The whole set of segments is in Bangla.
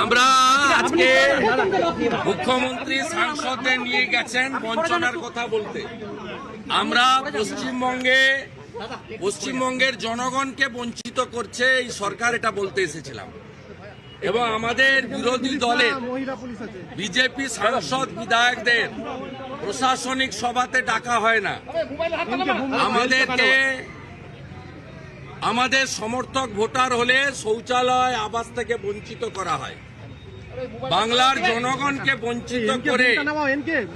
আমরা আজকে মুখ্যমন্ত্রী সাংসদদের নিয়ে গেছেন বঞ্চনার কথা বলতে। আমরা পশ্চিমবঙ্গের জনগণকে বঞ্চিত করছে এই সরকার, এটা বলতে এসেছিলাম। এবং আমাদের বিরোধী দলের বিজেপি সাংসদ বিধায়কদের প্রশাসনিক সভাতে ডাকা হয় না। আমাদের সমর্থক ভোটার হলে শৌচালয় আবাস থেকে বঞ্চিত করা হয়। বাংলার জনগণকে বঞ্চিত করে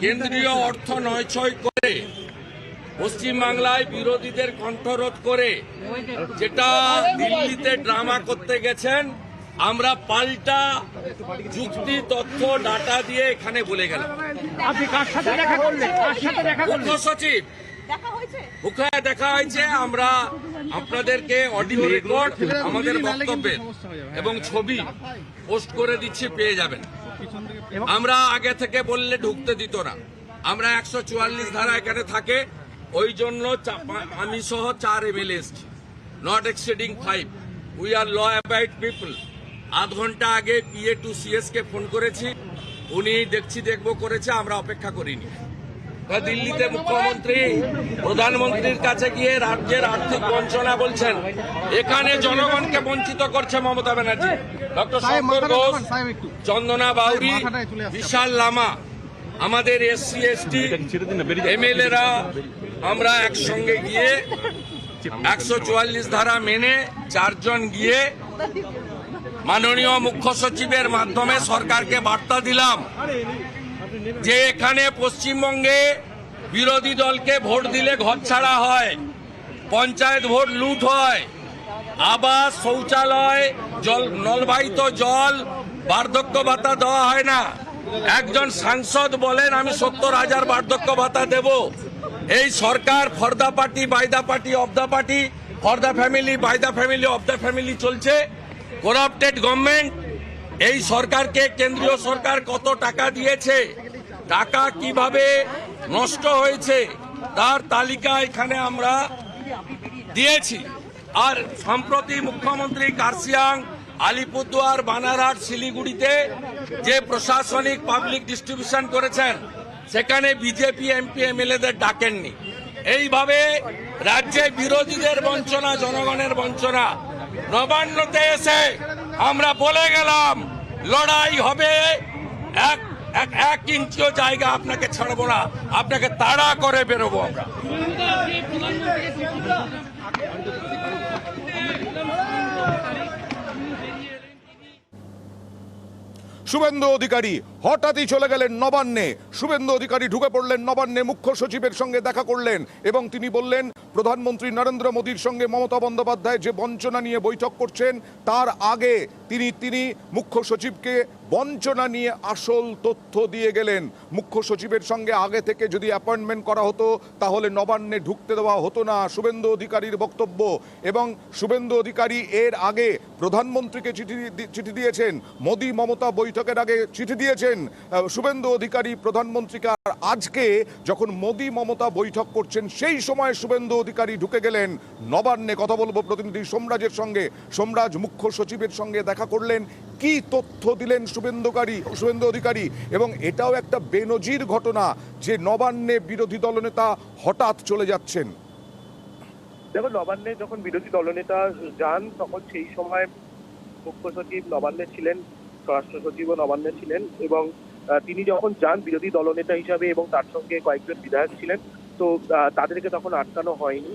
কেন্দ্রীয় অর্থ নয়ছয় করে পশ্চিমবাংলায় বিরোধীদের কণ্ঠরোধ করে যেটা দিল্লিতে ড্রামা করতে গেছেন, আমরা পাল্টা যুক্তি, তথ্য, ডাটা দিয়ে এখানে বলে গেলাম। মুখ্য সচিব দেখা হয়েছে, আমরা আপনাদেরকে অডিও রেকর্ড আমাদের বক্তব্যের এবং ছবি পোস্ট করে দিচ্ছি, পেয়ে যাবেন। আমরা আগে থেকে বললে ঢুকতে দিত না। আমরা 144 ধারা এখানে থাকে, ওই জন্য আমি সহ 4 এমএলএ এসছি, not exceeding 5। We are law abide people. আধ ঘন্টা আগে পিএ টু সিএস কে ফোন করেছি, উনি দেখবো করেছে, আমরা অপেক্ষা করিনি। দিল্লিতে মুখ্যমন্ত্রী প্রধানমন্ত্রীর কাছে গিয়ে রাজ্যের আর্থিক বঞ্চনা বলছেন, এখানে জনগণকে বঞ্চিত করছে মমতা ব্যানার্জি। ডক্টর শঙ্কর ঘোষ, চন্দনা বাউরি, বিশাল লামা, আমাদের এসসি এসটি এমএলএরা আমরা একসঙ্গে গিয়ে 144 ধারা মেনে 4 জন গিয়ে মাননীয় মুখ্য সচিবের মাধ্যমে সরকারকে বার্তা দিলাম যে এখানে পশ্চিমবঙ্গে বিরোধী দলকে ভোট দিলে ঘর ছাড়া হয়, পঞ্চায়েত ভোট লুট হয়, আবাস, শৌচালয়, নলবাহিত জল, বার্ধক্য ভাতা দেওয়া হয় না। একজন সাংসদ বলেন আমি 70,000 বার্ধক্য ভাতা দেব। এই সরকার for the party, by the party, of the party, for the family, by the family, of the family চলছে। Corrupted government. এই সরকারকে কেন্দ্রীয় সরকার কত টাকা দিয়েছে, টাকা কিভাবে নষ্ট হয়েছে তার তালিকা এখানে আমরা দিয়েছি। আর সম্প্রতি মুখ্যমন্ত্রী কার্শিয়াং, আলিপুরদুয়ার, বানারহাট, শিলিগুড়িতে যে প্রশাসনিক পাবলিক ডিস্ট্রিবিউশন করেছেন, সেখানে বিজেপি এমপি এমএলএদের ডাকেননি। এইভাবে রাজ্যে বিরোধীদের বঞ্চনা, জনগণের বঞ্চনা। নবান্নতে এসে আমরা বলে গেলাম লড়াই হবে, এক ইঞ্চিও জায়গা আপনাকে ছাড়বো না, আপনাকে তাড়া করে বেরোবো আমরা। শুভেন্দু অধিকারী হঠাৎই চলে গেলেন নবান্নে। শুভেন্দু অধিকারী ঢুকে পড়লেন নবান্নে, মুখ্য সচিবের সঙ্গে দেখা করলেন এবং তিনি বললেন প্রধানমন্ত্রী নরেন্দ্র মোদীর সঙ্গে মমতা বন্দ্যোপাধ্যায় যে বঞ্চনা নিয়ে বৈঠক করছেন, তার আগে তিনি মুখ্য সচিবকে বঞ্চনা নিয়ে আসল তথ্য দিয়ে গেলেন। মুখ্য সচিবের সঙ্গে আগে থেকে যদি অ্যাপয়েন্টমেন্ট করা হতো তাহলে নবান্নে ঢুকতে দেওয়া হতো না, শুভেন্দু অধিকারীর বক্তব্য। এবং শুভেন্দু অধিকারী এর আগে প্রধানমন্ত্রীকে চিঠি দিয়েছেন, মোদী মমতা বৈঠকের আগে চিঠি দিয়েছেন শুভেন্দু অধিকারী প্রধানমন্ত্রীকে। আর আজকে যখন মোদী মমতা বৈঠক করছেন, সেই সময় শুভেন্দু অধিকারী ঢুকে গেলেন নবান্নে। কথা বলবো প্রতিনিধি সোমরাজের সঙ্গে। সোমরাজ, মুখ্য সচিবের সঙ্গে দেখা করলেন, কি তথ্য দিলেন শুভেন্দু অধিকারী? এবং এটাও একটা বেনজির ঘটনা যে নবান্নে বিরোধী দলনেতা হঠাৎ চলে যাচ্ছেন। দেখো, নবান্নে যখন বিরোধী দলনেতা যান তখন সেই সময় মুখ্য সচিব নবান্নে ছিলেন, স্বরাষ্ট্র সচিবও নবান্নে ছিলেন এবং তিনি যখন যান বিরোধী দলনেতা হিসাবে এবং তার সঙ্গে কয়েকজন বিধায়ক ছিলেন, তো তাদেরকে তখন আটকানো হয়নি।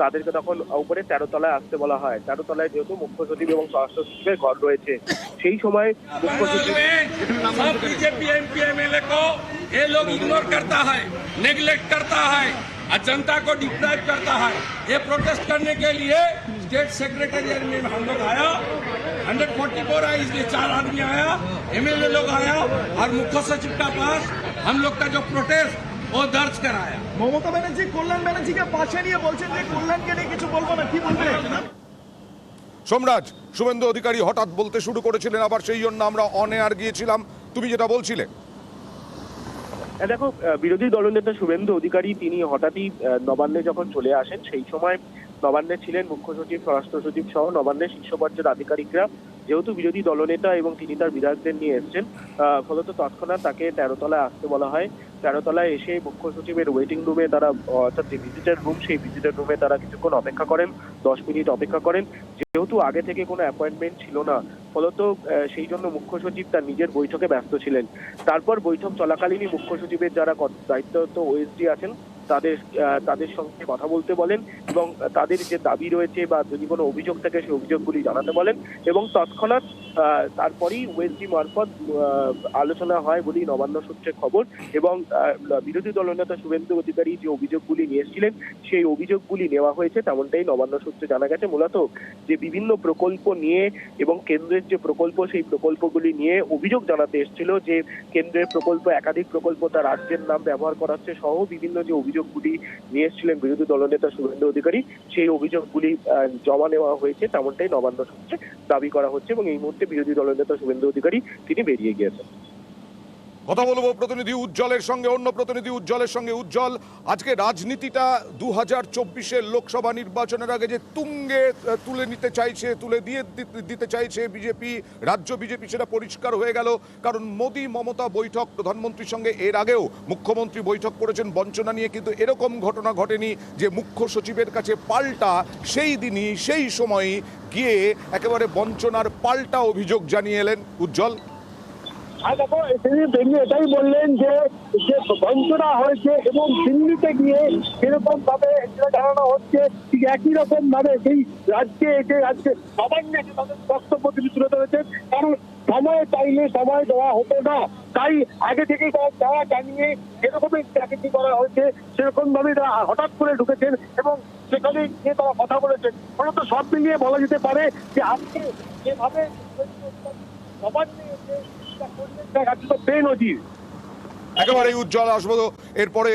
তাদেরকে তখন উপরে 13 তলায় আসতে বলা হয়। 13 তলায় যেহেতু মুখ্য সচিব এবং স্বরাষ্ট্র সচিবের ঘর রয়েছে, সেই সময় মুখ্য সচিব बीजेपी एमपी एमएलए को ये लोग इग्नोर करता है, नेग्लेक्ट करता है और जनता को डिप्राइव करता है। ये प्रोटेस्ट करने के लिए स्टेट सेक्रेटरिएट में हम लोग आया, 144 आया, इसलिए 4 आदमी आया, एमएलए लोग आया और मुख्य सचिव का पास हम लोग का जो प्रोटेस्ट वो दर्ज कराया। মমতা ব্যানার্জি কল্যাণ ব্যানার্জিকে পাশে নিয়ে বলছেন যে কল্যাণকে নিয়ে কিছু বলবো না, কি বলবেন? সোমরাজ, শুভেন্দু অধিকারী হঠাৎ বলতে শুরু করেছিলেন, আবার সেই জন্য আমরা অন এয়ার গিয়েছিলাম। তুমি যেটা বলছিলে, দেখো, বিরোধী দলনেতা শুভেন্দু অধিকারী তিনি হঠাৎই নবান্নে যখন চলে আসেন, সেই সময় নবান্নে ছিলেন মুখ্য সচিব, স্বরাষ্ট্র সচিব সহ নবান্নের শীর্ষ পর্যায়ের আধিকারিকরা। যেহেতু বিরোধী দলনেতা এবং তিনি তার বিধায়কদের নিয়ে এসেছেন, ফলত তৎক্ষণাৎ তাকে 13 তলায় আসতে বলা হয়। 13 তলায় এসে মুখ্য সচিবের ওয়েটিং রুমে তারা, অর্থাৎ যে ভিজিটার রুম, সেই ভিজিটার রুমে তারা কিছুক্ষণ অপেক্ষা করেন, 10 মিনিট অপেক্ষা করেন। যেহেতু আগে থেকে কোনো অ্যাপয়েন্টমেন্ট ছিল না, ফলত সেই জন্য মুখ্য সচিব তার নিজের বৈঠকে ব্যস্ত ছিলেন। তারপর বৈঠক চলাকালীনই মুখ্য সচিবের যারা দায়িত্বরত ওএসডি আছেন তাদের সঙ্গে কথা বলতে বলেন এবং তাদের যে দাবি রয়েছে বা যদি কোনো অভিযোগ থাকে সেই অভিযোগগুলি জানাতে বলেন এবং তৎক্ষণাৎ তারপরেই ওএসডি মারফত আলোচনা হয় বলেই নবান্ন সূত্রে খবর। এবং বিরোধী দলনেতা শুভেন্দু অধিকারী যে অভিযোগগুলি নিয়ে এসেছিলেন সেই অভিযোগগুলি নেওয়া হয়েছে, তেমনটাই নবান্ন সূত্রে জানা গেছে। মূলত যে বিভিন্ন প্রকল্প নিয়ে এবং কেন্দ্রের যে প্রকল্প, সেই প্রকল্পগুলি নিয়ে অভিযোগ জানাতে এসেছিল যে কেন্দ্রের প্রকল্প, একাধিক প্রকল্প তার রাজ্যের নাম ব্যবহার করাচ্ছে সহ বিভিন্ন যে অভিযোগগুলি নিয়ে এসেছিলেন বিরোধী দলনেতা শুভেন্দু অধিকারী, সেই অভিযোগগুলি জমা নেওয়া হয়েছে, তেমনটাই নবান্ন সূত্রে দাবি করা হচ্ছে। এবং এই মুহূর্তে বিরোধী দলনেতা শুভেন্দু অধিকারী তিনি বেরিয়ে গিয়েছেন। কথা বলবো প্রতিনিধি উজ্জ্বলের সঙ্গে, অন্য প্রতিনিধি উজ্জ্বলের সঙ্গে। উজ্জ্বল, আজকে রাজনীতিটা 2024-এর লোকসভা নির্বাচনের আগে যে তুঙ্গে তুলে দিতে চাইছে বিজেপি, রাজ্য বিজেপি, সেটা পরিষ্কার হয়ে গেল। কারণ মোদী মমতা বৈঠক প্রধানমন্ত্রীর সঙ্গে, এর আগেও মুখ্যমন্ত্রী বৈঠক করেছেন বঞ্চনা নিয়ে, কিন্তু এরকম ঘটনা ঘটেনি যে মুখ্য সচিবের কাছে পাল্টা সেই দিনই সেই সময়ই গিয়ে একেবারে বঞ্চনার পাল্টা অভিযোগ জানিয়ে এলেন উজ্জ্বল। আর দেখো, তিনি বেরিয়ে এটাই বললেন যে বঞ্চনা হয়েছে এবং দিল্লিতে গিয়ে যেরকম ভাবে জানানো হচ্ছে ঠিক একই রকম ভাবে সেই রাজ্যে এসে নবান্নে এসে তাদের বক্তব্য তিনি তুলে ধরেছেন। কারণ সময় চাইলে সময় দেওয়া হতো না, তাই আগে থেকেই তারা জানিয়ে যেরকমই চাকরি করা হয়েছে সেরকম ভাবে তারা হঠাৎ করে ঢুকেছেন এবং সেখানে গিয়ে তারা কথা বলেছেন। ফলত সব মিলিয়ে বলা যেতে পারে যে আজকে যেভাবে নবান্নে এসে করলেন তা বেনজির। একেবারে উজ্জ্বল, আসবো এরপরে।